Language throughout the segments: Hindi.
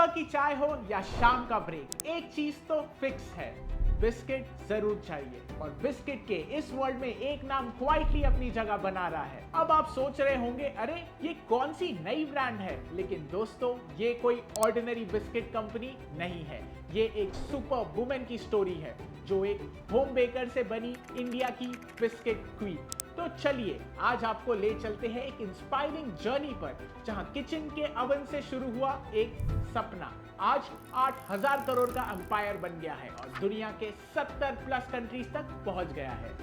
सुबह की चाय हो या शाम का ब्रेक, एक चीज तो फिक्स है, बिस्किट जरूर चाहिए। और बिस्किट के इस वर्ल्ड में एक नाम क्वाइटली अपनी जगह बना रहा है। अब आप सोच रहे होंगे, अरे ये कौन सी नई ब्रांड है? लेकिन दोस्तों, ये कोई ऑर्डिनरी बिस्किट कंपनी नहीं है। ये एक सुपर वुमेन की स्टोरी है जो एक होम बेकर से बनी इंडिया की बिस्किट क्वीन। तो चलिए आज आपको ले चलते हैं एक इंस्पायरिंग जर्नी पर, जहां किचन के अवन से शुरू हुआ एक सपना आज 8,000 करोड़ का एम्पायर बन गया है और दुनिया के 70 प्लस कंट्रीज तक पहुंच गया है।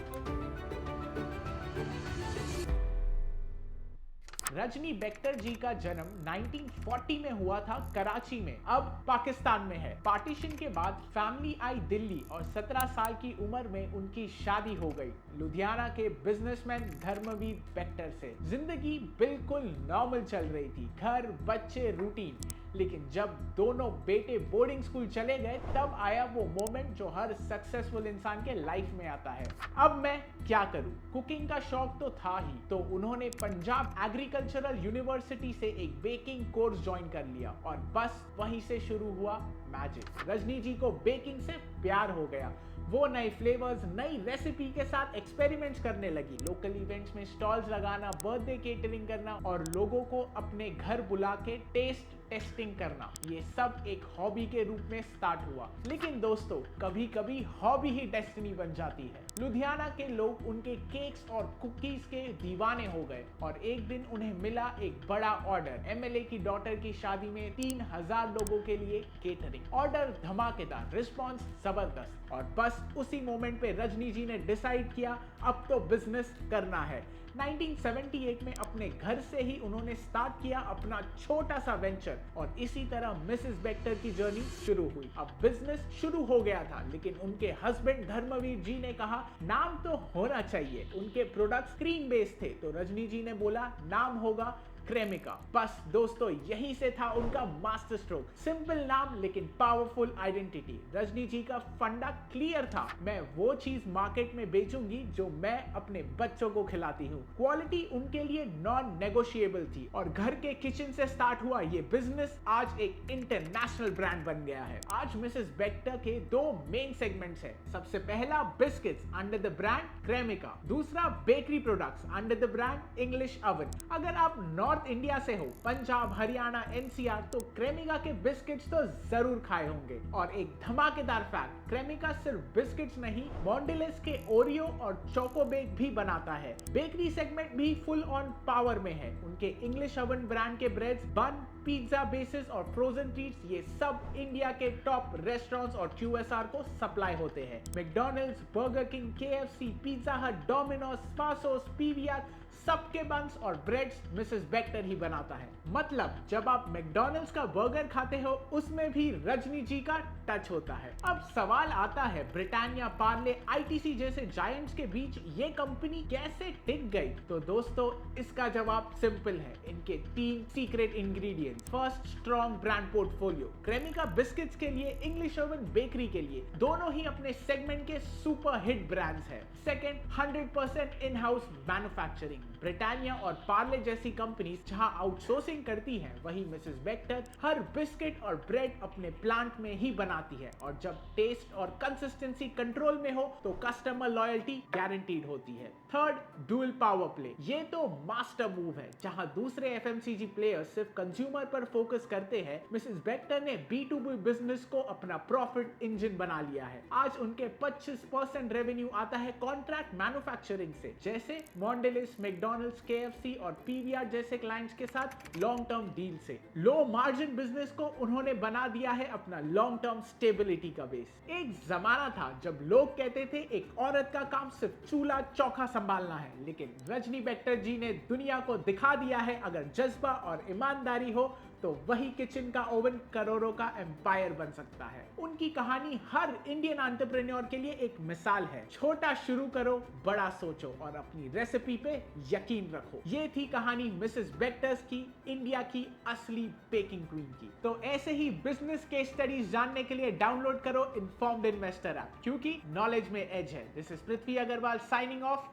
रजनी बेक्टर जी का जन्म 1940 में हुआ था कराची में, अब पाकिस्तान में है। पार्टीशन के बाद फैमिली आई दिल्ली और 17 साल की उम्र में उनकी शादी हो गई लुधियाना के बिजनेसमैन धर्मवीर बेक्टर से। जिंदगी बिल्कुल नॉर्मल चल रही थी, घर बच्चे रूटीन। लेकिन जब दोनों बेटे बोर्डिंग स्कूल चले गए तब आया वो मोमेंट जो हर सक्सेसफुल इंसान के लाइफ में आता है। अब मैं क्या करूं? कुकिंग का शौक तो था ही, तो उन्होंने पंजाब एग्रीकल्चरल यूनिवर्सिटी से एक बेकिंग कोर्स ज्वाइन कर लिया और बस वहीं से शुरू हुआ मैजिक। रजनी जी को बेकिंग से प्यार हो गया। वो नए फ्लेवर्स, नई रेसिपी के साथ एक्सपेरिमेंट्स करने लगी। लोकल इवेंट्स में स्टॉल्स लगाना, बर्थडे केटरिंग करना और लोगों को अपने घर बुला के टेस्ट टेस्टिंग करना, ये सब एक हॉबी के रूप में स्टार्ट हुआ। लेकिन दोस्तों, कभी कभी हॉबी ही डेस्टिनी बन जाती है। लुधियाना के लोग उनके केक्स और कुकीज के दीवाने हो गए और एक दिन उन्हें मिला एक बड़ा ऑर्डर। एमएलए की डॉटर की शादी में 3,000 लोगों के लिए केटरिंग। ऑर्डर धमाकेदार, रिस्पॉन्स जबरदस्त और बस उसी मोमेंट पे रजनी जी ने डिसाइड किया अब तो बिजनेस करना है। 1978 में अपने घर से ही उन्होंने स्टार्ट किया अपना छोटा सा वेंचर और इसी तरह मिसेस बेक्टर की जर्नी शुरू हुई। अब बिजनेस शुरू हो गया था, लेकिन उनके हस्बैंड धर्मवीर जी ने कहा नाम तो होना चाहिए। उनके प्रोडक्ट स्क्रीन बेस्ड थे, तो रजनी जी ने बोला नाम होगा क्रेमिका। बस दोस्तों, यही से था उनका मास्टर स्ट्रोक। सिंपल नाम लेकिन पावरफुल आइडेंटिटी। रजनी जी का फंडा क्लियर था, मैं वो चीज मार्केट में बेचूंगी जो मैं अपने बच्चों को खिलाती हूँ। क्वालिटी उनके लिए नॉन नेगोशिएबल थी और घर के किचन से स्टार्ट हुआ ये बिजनेस आज एक इंटरनेशनल ब्रांड बन गया है। आज मिसेस बेक्टर के दो मेन सेगमेंट्स है। सबसे पहला biscuits under the brand Cremica, दूसरा bakery products under the brand English Oven. अगर आप नॉर्थ इंडिया से हो, पंजाब, हरियाणा, एनसीआर, तो क्रेमिका के बिस्किट्स तो जरूर खाए होंगे। और एक धमाकेदार फैक्ट, क्रेमिका सिर्फ बिस्किट्स नहीं, मॉन्डिलेस के ओरियो और चोको बेक भी बनाता है। बेकरी सेगमेंट भी फुल ऑन पावर में है। उनके इंग्लिश ओवन ब्रांड के ब्रेड्स, बन, पिज्जा बेसिस और फ्रोजन ट्रीट्स, ये सब इंडिया के टॉप रेस्टोरेंट्स और क्यूएसआर को सप्लाई होते हैं। McDonald's, burger king, KFC, pizza हट, डोमिनोज, स्पासोस, पीवीआर, सबके बन्स और ब्रेड्स मिसेस बेक्टर ही बनाता है। मतलब जब आप मैकडॉनल्ड्स का बर्गर खाते हो, उसमें भी रजनी जी का टच होता है। अब सवाल आता है, ब्रिटानिया, पार्ले, आईटीसी जैसे जायंट्स के बीच ये कंपनी कैसे टिक गई? तो दोस्तों, इसका जवाब सिंपल है, इनके 3 secret ingredients. First, strong brand portfolio. Cremica biscuits के लिए, इंग्लिश ओवन बेकरी के लिए, दोनों ही अपने सेगमेंट के सुपर हिट ब्रांड्स हैं। Second, 100% in house manufacturing. Britannia और पार्ले जैसी कंपनीज जहां आउटसोर्सिंग करती हैं, वहीं मिसेस बेक्टर हर बिस्किट और ब्रेड अपने प्लांट में ही बनाती है। और जब टेस्ट और कंसिस्टेंसी कंट्रोल में हो तो कस्टमर लॉयल्टी गारंटीड होती है। Third, dual power play. ये तो मास्टर मूव है। जहां दूसरे एफएमसीजी प्लेयर्स सिर्फ कंज्यूमर पर फोकस करते हैं, मिसेस बेक्टर ने B2B बिजनेस को अपना प्रॉफिट इंजन बना लिया है। आज उनके 25% रेवेन्यू आता है कॉन्ट्रैक्ट मैन्युफैक्चरिंग से, जैसे मॉन्डिलेस, मैकडॉनल्ड्स, केएफसी और पीवीआर जैसे क्लाइंट्स के साथ लॉन्ग टर्म डील से। लो मार्जिन बिजनेस को उन्होंने बना दिया है अपना लॉन्ग टर्म स्टेबिलिटी का बेस। एक जमाना था जब लोग कहते थे एक औरत का काम सिर्फ चूल्हा चौका संभालना है, लेकिन रजनी बेक्टर जी ने दुनिया को दिखा दिया है अगर जज्बा और ईमानदारी हो तो वही किचन का ओवन करोड़ों का एम्पायर बन सकता है। उनकी कहानी हर इंडियन एंटरप्रेन्योर के लिए एक मिसाल है। छोटा शुरू करो, बड़ा सोचो और अपनी रेसिपी पे यकीन रखो। ये थी कहानी मिसेस बेक्टर्स की, इंडिया की असली बेकिंग क्वीन की। तो ऐसे ही बिजनेस केस स्टडीज जानने के लिए डाउनलोड करो इन्फॉर्म्ड इन्वेस्टर ऐप, क्योंकि नॉलेज में एज है। This is Prithvi Agarwal signing off.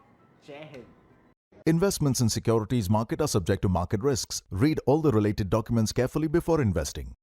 जय हिंद। Investments in securities market are subject to market risks. Read all the related documents carefully before investing.